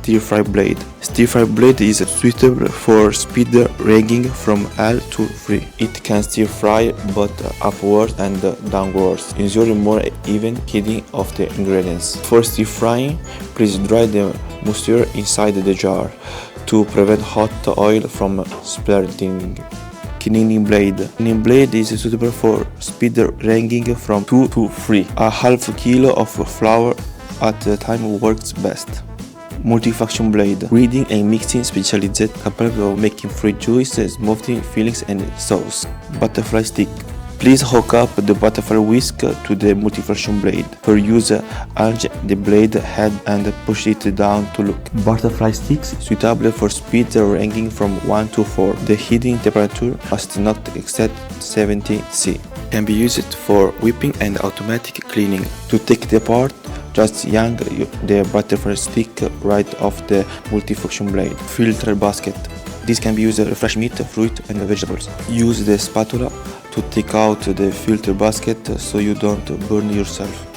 stir-fry blade. Stir-fry blade is suitable for speed ranging from L to 3. It can stir-fry both upwards and downwards, ensuring more even heating of the ingredients. For stir-frying, please dry the moisture inside the jar to prevent hot oil from spreading. Cleaning blade. Cleaning blade is suitable for speed ranging from 2 to 3. A half kilo of flour at a time works best. Multifunction blade. Reading and mixing specialized, capable of making fruit juice, smoothie, fillings, and sauce. Butterfly stick. Please hook up the butterfly whisk to the multifunction blade. For use, arrange the blade head and push it down to look. Butterfly sticks suitable for speed ranging from 1 to 4. The heating temperature must not exceed 70 C. Can be used for whipping and automatic cleaning. To take it apart, just yank the butterfly stick right off the multifunction blade. Filter basket. This can be used to fresh meat, fruit, and vegetables. Use the spatula to take out the filter basket so you don't burn yourself.